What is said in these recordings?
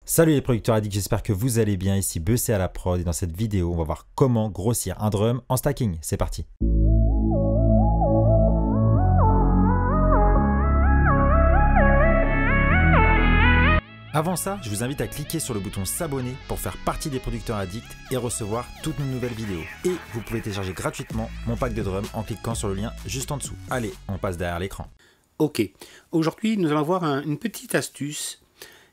Salut les producteurs addicts, j'espère que vous allez bien, ici Bessé à la prod et dans cette vidéo on va voir comment grossir un drum en stacking, c'est parti. Avant ça, je vous invite à cliquer sur le bouton s'abonner pour faire partie des producteurs addicts et recevoir toutes nos nouvelles vidéos. Et vous pouvez télécharger gratuitement mon pack de drums en cliquant sur le lien juste en dessous. Allez, on passe derrière l'écran. Ok, aujourd'hui nous allons voir une petite astuce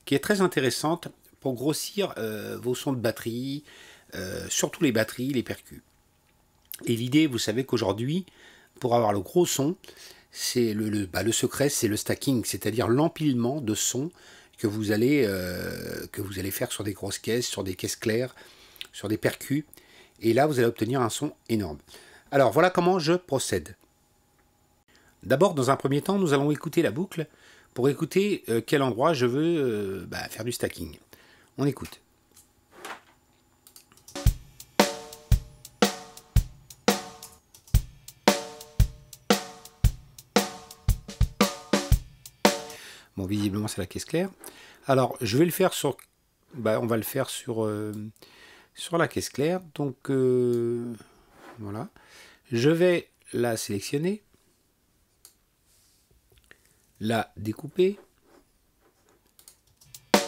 qui est très intéressante pour grossir vos sons de batterie, surtout les batteries, les percus. Et l'idée, vous savez qu'aujourd'hui, pour avoir le gros son, c'est le secret, c'est le stacking, c'est-à-dire l'empilement de sons que vous allez faire sur des grosses caisses, sur des caisses claires, sur des percus. Et là, vous allez obtenir un son énorme. Alors, voilà comment je procède. D'abord, dans un premier temps, nous allons écouter la boucle pour écouter quel endroit je veux faire du stacking. On écoute. Bon, visiblement, c'est la caisse claire. Alors, je vais le faire sur... on va le faire sur la caisse claire. Donc, voilà. Je vais la sélectionner. La découper. On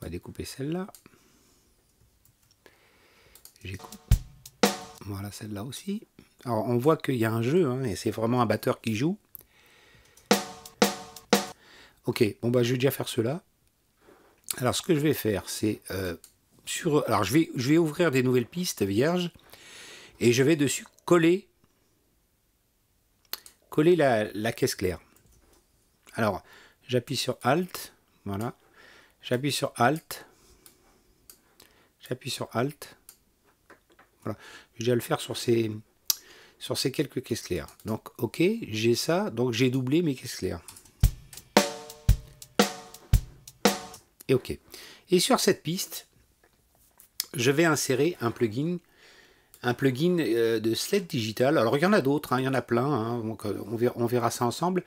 va découper celle-là. J'écoute. Voilà, celle-là aussi. Alors, on voit qu'il y a un jeu, hein, et c'est vraiment un batteur qui joue. Ok, bon bah je vais déjà faire cela. Alors ce que je vais faire, c'est alors je vais ouvrir des nouvelles pistes vierges et je vais dessus coller la caisse claire. Alors j'appuie sur Alt, voilà. J'appuie sur Alt. J'appuie sur Alt. Voilà. Je vais le faire sur ces quelques caisses claires. Donc ok, j'ai ça, donc j'ai doublé mes caisses claires. Et ok. Et sur cette piste, je vais insérer un plugin de Sled Digital. Alors il y en a d'autres, hein, il y en a plein. Hein, donc on verra ça ensemble.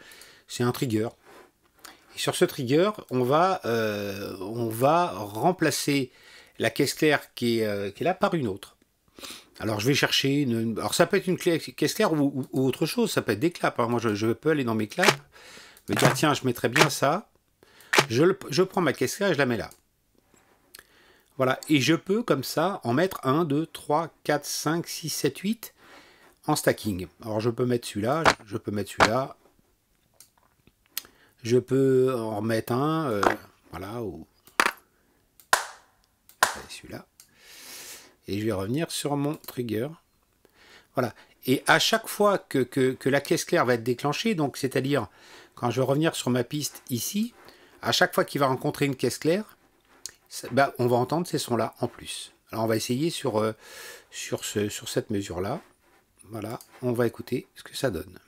C'est un trigger. Et sur ce trigger, on va remplacer la caisse claire qui est là par une autre. Alors je vais chercher alors ça peut être une caisse claire ou autre chose. Ça peut être des claps. Alors moi je peux aller dans mes claps. Me dire tiens, je mettrais bien ça. Je prends ma caisse claire et je la mets là. Voilà, et je peux comme ça en mettre 1, 2, 3, 4, 5, 6, 7, 8 en stacking. Alors je peux mettre celui-là, je peux mettre celui-là. Je peux en remettre un, voilà, ou celui-là. Et je vais revenir sur mon trigger. Voilà, et à chaque fois que la caisse claire va être déclenchée, donc c'est-à-dire quand je vais revenir sur ma piste ici, à chaque fois qu'il va rencontrer une caisse claire, on va entendre ces sons-là en plus. Alors on va essayer sur cette mesure-là. Voilà, on va écouter ce que ça donne.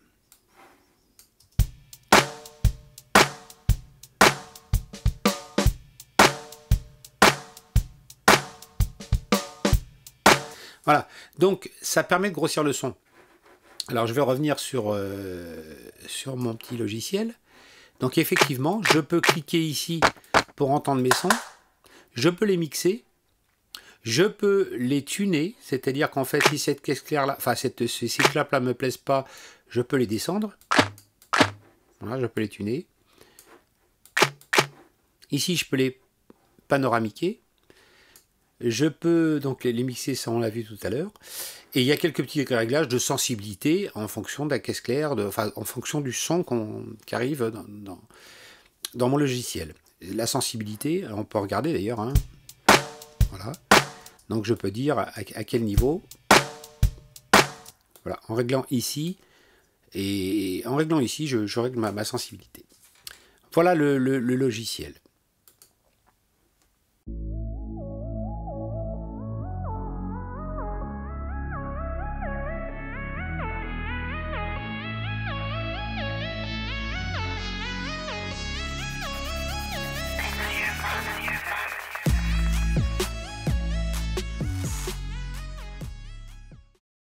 Voilà, donc ça permet de grossir le son. Alors je vais revenir sur mon petit logiciel. Donc effectivement, je peux cliquer ici pour entendre mes sons. Je peux les mixer. Je peux les tuner. C'est-à-dire qu'en fait, si cette caisse claire-là, enfin ces claps-là ne me plaisent pas, je peux les descendre. Voilà, je peux les tuner. Ici, je peux les panoramiquer. Je peux donc les mixer, ça on l'a vu tout à l'heure. Et il y a quelques petits réglages de sensibilité en fonction de la caisse claire, en fonction du son qui arrive dans mon logiciel. La sensibilité, on peut regarder d'ailleurs. Hein. Voilà. Donc je peux dire à quel niveau. Voilà, en réglant ici. Et en réglant ici, je règle ma sensibilité. Voilà le logiciel.